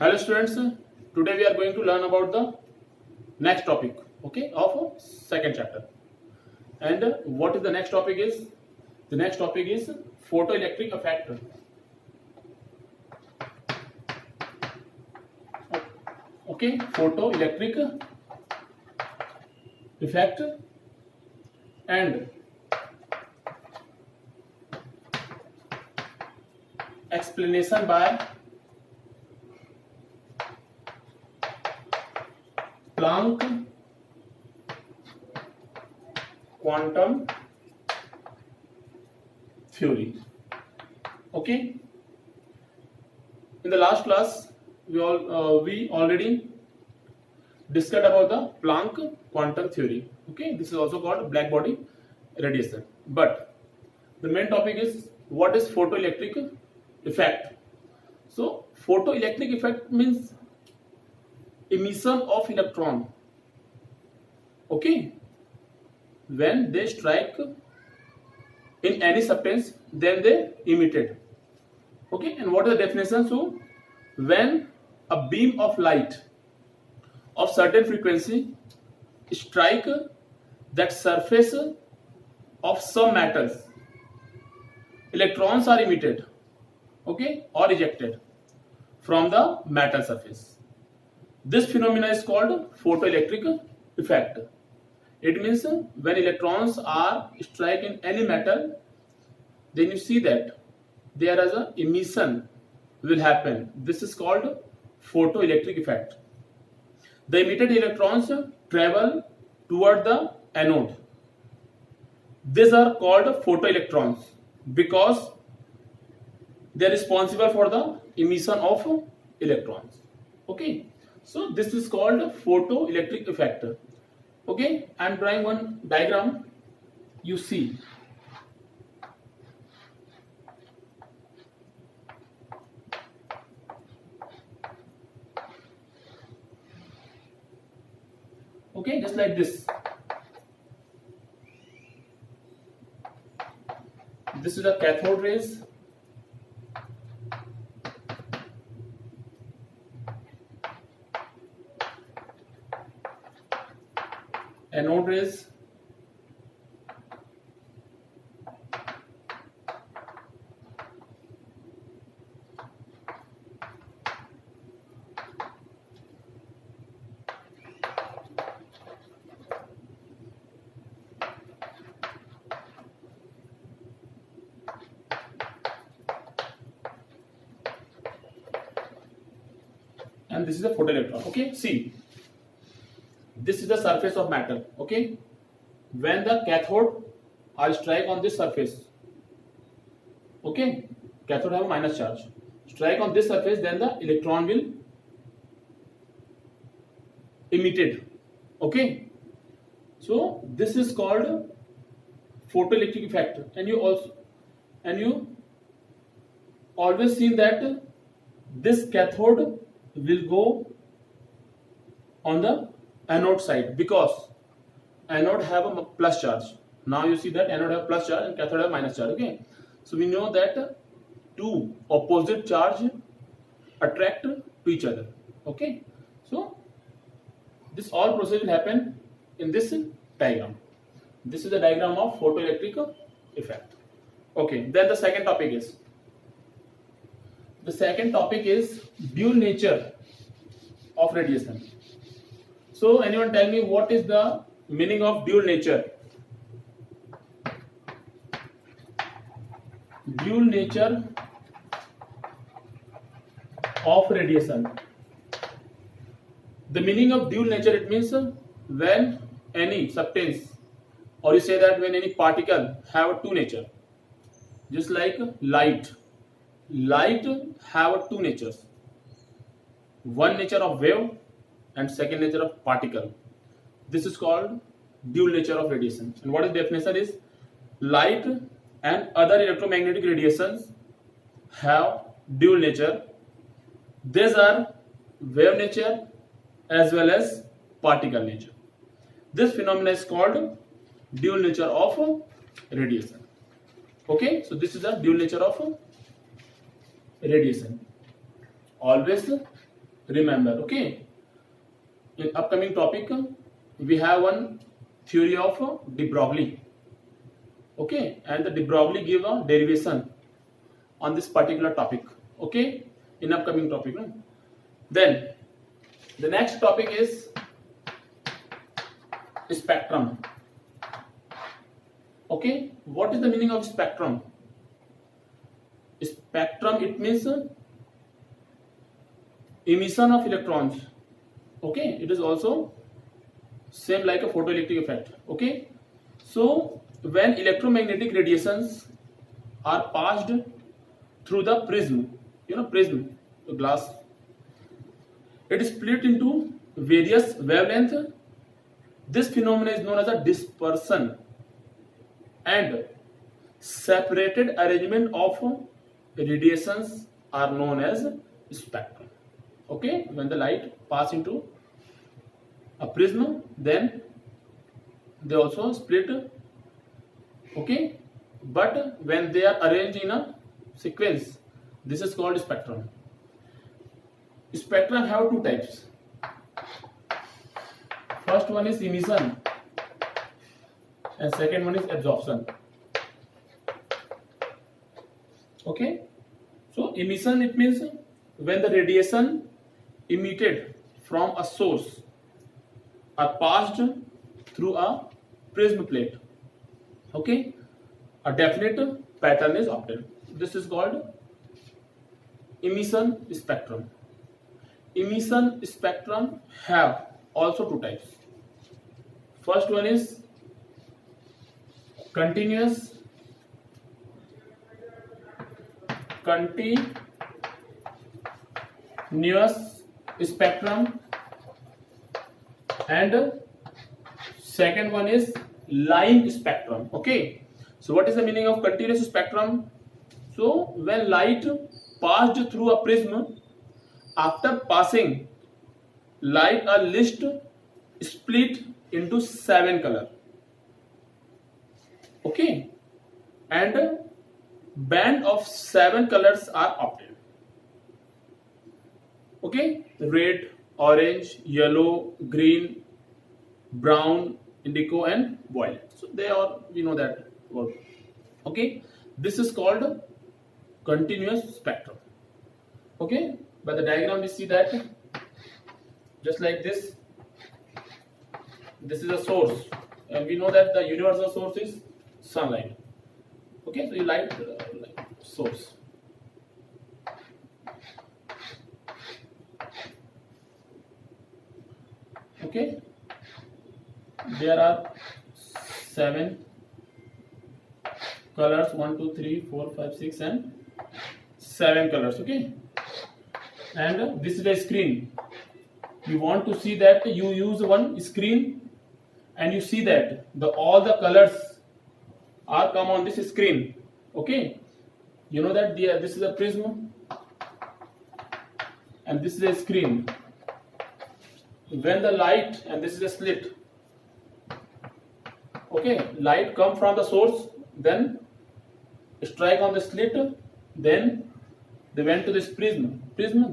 Hello students, today we are going to learn about the next topic, okay, of second chapter. And what is the next topic is? The next topic is photoelectric effect. Okay, photoelectric effect and explanation by Planck quantum theory. Okay, in the last class we already discussed about the Planck quantum theory. Okay, this is also called black body radiation, but the main topic is what is photoelectric effect. So photoelectric effect means emission of electron, okay, when they strike in any substance then they emitted. Okay, and what is the definition? So when a beam of light of certain frequency strike that surface of some metals, electrons are emitted, okay, or ejected from the metal surface. This phenomena is called photoelectric effect. It means when electrons are strike in any metal, then you see that there is a emission will happen. This is called photoelectric effect. The emitted electrons travel toward the anode. These are called photoelectrons because they are responsible for the emission of electrons. Okay, so this is called photoelectric effect. Okay, I am drawing one diagram. You see, okay, just like this. This is the cathode rays. Anode rays. And this is a photoelectron. Okay, see, this is the surface of metal. Okay, when the cathode are strike on this surface, okay, cathode have a minus charge, strike on this surface, then the electron will emitted. Okay, so this is called photoelectric effect. And you always seen that this cathode will go on the anode side because anode have a plus charge. Now you see that anode have plus charge and cathode have minus charge. Okay, so we know that two opposite charge attract to each other. Okay, so this all process will happen in this diagram. This is the diagram of photoelectric effect. Okay, then the second topic is dual nature of radiation. So anyone tell me what is the meaning of dual nature? Dual nature of radiation. The meaning of dual nature, it means when any substance, or you say that when any particle have two nature, just like light. Light have two natures. One nature of wave and second nature of particle. This is called dual nature of radiation. And what is the definition is light and other electromagnetic radiations have dual nature. These are wave nature as well as particle nature. This phenomenon is called dual nature of radiation. Okay, so this is the dual nature of radiation. Always remember. Okay, in upcoming topic we have one theory of de Broglie. Okay, and the de Broglie give a derivation on this particular topic. Okay, in upcoming topic. No? Then the next topic is spectrum. Okay, what is the meaning of spectrum? Spectrum, it means emission of electrons. Okay, it is also same like a photoelectric effect. Okay, so when electromagnetic radiations are passed through the prism, prism, the glass, it is split into various wavelengths. This phenomenon is known as a dispersion, and separated arrangement of radiations are known as spectrum. Okay, when the light pass into a prism, then they also split. Okay, but when they are arranged in a sequence, this is called spectrum. Spectrum have two types. First one is emission and second one is absorption. Okay, so emission, it means when the radiation emitted from a source are passed through a prism plate. Okay, a definite pattern is obtained. This is called emission spectrum. Emission spectrum have also two types. First one is continuous spectrum, and second one is line spectrum. Okay, so what is the meaning of continuous spectrum? So when light passed through a prism, after passing, light are list split into 7 color. Okay, and band of 7 colors are obtained. Okay, red, orange, yellow, green, brown, indigo, and violet. So they are, we know that word. Okay, this is called continuous spectrum. Okay, by the diagram we see that just like this. This is a source, and we know that the universal source is sunlight. Okay, so light source. Okay, there are 7 colors, 1 2 3 4 5 6 and 7 colors. Okay, and this is a screen. You want to see that, you use one screen and you see that all the colors are come on this screen. Okay, you know that this is a prism and this is a screen. When the light, and this is a slit. Okay, light come from the source, then strike on the slit, then they went to this prism,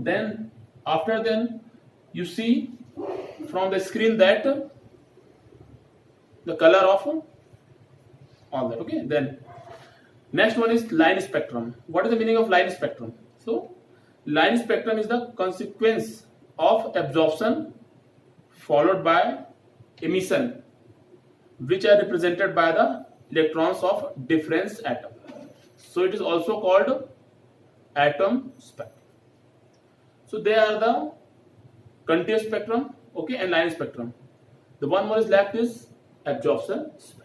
then after then you see from the screen that the color of all that. Okay, then next one is line spectrum. What is the meaning of line spectrum? So line spectrum is the consequence of absorption followed by emission, which are represented by the electrons of difference atom. So it is also called atom spectrum. So they are the continuous spectrum, okay, and line spectrum. The one more is left is absorption spectrum.